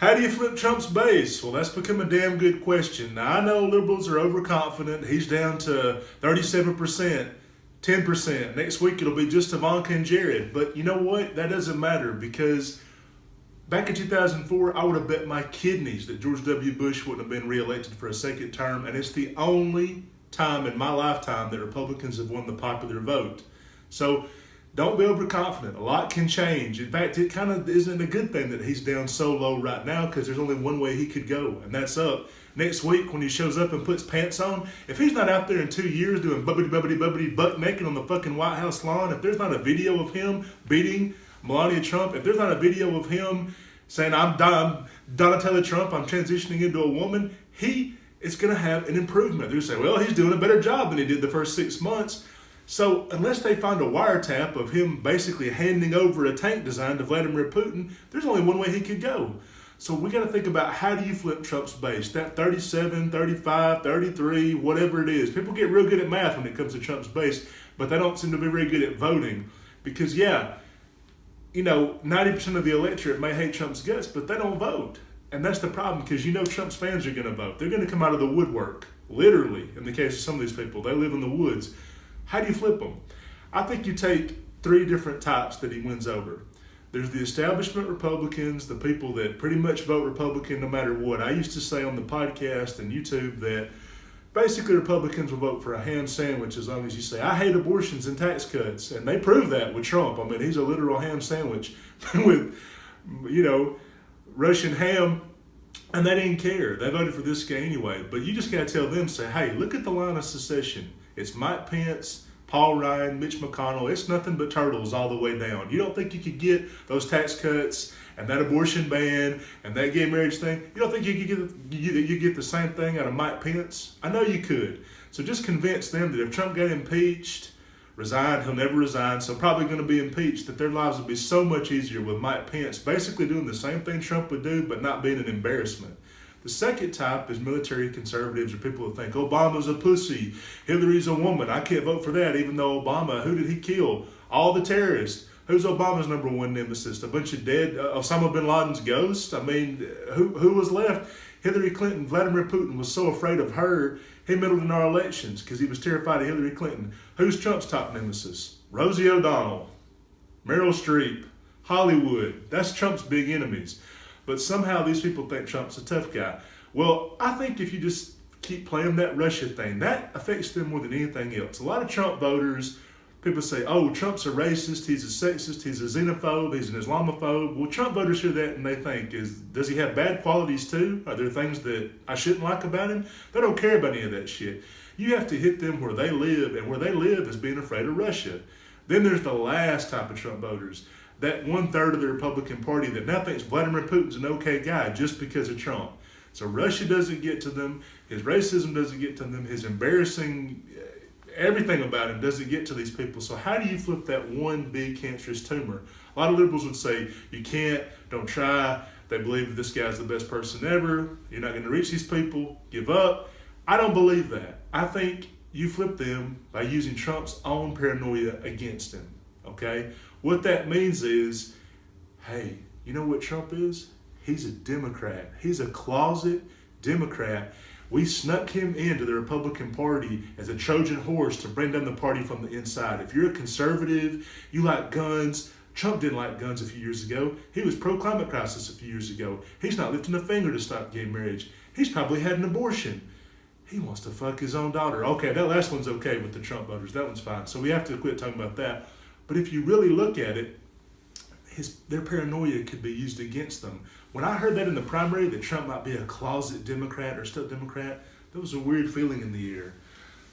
How do you flip Trump's base? Well, that's become a damn good question. Now, I know liberals are overconfident. He's down to 37%, 10%. Next week, it'll be just Ivanka and Jared. But you know what? That doesn't matter because back in 2004, I would have bet my kidneys that George W. Bush wouldn't have been reelected for a second term. And it's the only time in my lifetime that Republicans have won the popular vote. So don't be overconfident. A lot can change. In fact, it kind of isn't a good thing that he's down so low right now because there's only one way he could go, and that's up. Next week, when he shows up and puts pants on, if he's not out there in 2 years doing bubbity butt naked on the fucking White House lawn, if there's not a video of him beating Melania Trump, if there's not a video of him saying, I'm Donatella Trump, I'm transitioning into a woman, he is going to have an improvement. They're say, well, he's doing a better job than he did the first 6 months. So unless they find a wiretap of him basically handing over a tank design to Vladimir Putin, there's only one way he could go. So we got to think about how do you flip Trump's base? That 37, 35, 33, whatever it is. People get real good at math when it comes to Trump's base, but they don't seem to be very good at voting. Because, 90% of the electorate may hate Trump's guts, but they don't vote. And that's the problem because Trump's fans are going to vote. They're going to come out of the woodwork, literally, in the case of some of these people. They live in the woods. How do you flip them? I think you take 3 different types that he wins over. There's the establishment Republicans, the people that pretty much vote Republican no matter what. I used to say on the podcast and YouTube that basically Republicans will vote for a ham sandwich as long as you say, I hate abortions and tax cuts. And they prove that with Trump. I mean, he's a literal ham sandwich with, Russian ham. And they didn't care. They voted for this guy anyway. But you just got to tell them, say, hey, look at the line of secession. It's Mike Pence, Paul Ryan, Mitch McConnell. It's nothing but turtles all the way down. You don't think you could get those tax cuts and that abortion ban and that gay marriage thing? You don't think you could get the same thing out of Mike Pence? I know you could. So just convince them that if Trump got impeached, resigned, he'll never resign, so probably going to be impeached, that their lives would be so much easier with Mike Pence basically doing the same thing Trump would do, but not being an embarrassment. The second type is military conservatives or people who think Obama's a pussy, Hillary's a woman, I can't vote for that, even though Obama, who did he kill? All the terrorists. Who's Obama's number one nemesis? A bunch of dead, Osama bin Laden's ghost? I mean, who was left? Hillary Clinton, Vladimir Putin was so afraid of her, he meddled in our elections because he was terrified of Hillary Clinton. Who's Trump's top nemesis? Rosie O'Donnell, Meryl Streep, Hollywood. That's Trump's big enemies. But somehow these people think Trump's a tough guy. Well, I think if you just keep playing that Russia thing, that affects them more than anything else. A lot of Trump voters, people say, oh, Trump's a racist, he's a sexist, he's a xenophobe, he's an Islamophobe. Well, Trump voters hear that and they think, does he have bad qualities too? Are there things that I shouldn't like about him? They don't care about any of that shit. You have to hit them where they live, and where they live is being afraid of Russia. Then there's the last type of Trump voters, that 1/3 of the Republican Party that now thinks Vladimir Putin's an okay guy just because of Trump. So Russia doesn't get to them, his racism doesn't get to them, his embarrassing everything about him doesn't get to these people. So how do you flip that one big cancerous tumor? A lot of liberals would say, you can't, don't try, they believe that this guy's the best person ever, you're not going to reach these people, give up. I don't believe that. I think you flip them by using Trump's own paranoia against him, okay? What that means is, hey, you know what Trump is? He's a Democrat. He's a closet Democrat. We snuck him into the Republican Party as a Trojan horse to bring down the party from the inside. If you're a conservative, you like guns. Trump didn't like guns a few years ago. He was pro-climate crisis a few years ago. He's not lifting a finger to stop gay marriage. He's probably had an abortion. He wants to fuck his own daughter. Okay, that last one's okay with the Trump voters. That one's fine. So we have to quit talking about that. But if you really look at it, their paranoia could be used against them. When I heard that in the primary, that Trump might be a closet Democrat or still Democrat, there was a weird feeling in the air.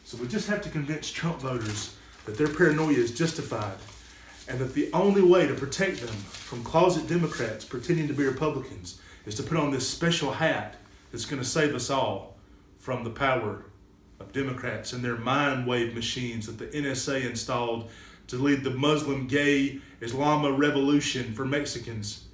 So we just have to convince Trump voters that their paranoia is justified and that the only way to protect them from closet Democrats pretending to be Republicans is to put on this special hat that's going to save us all from the power of Democrats and their mind wave machines that the NSA installed to lead the Muslim gay Islama revolution for Mexicans.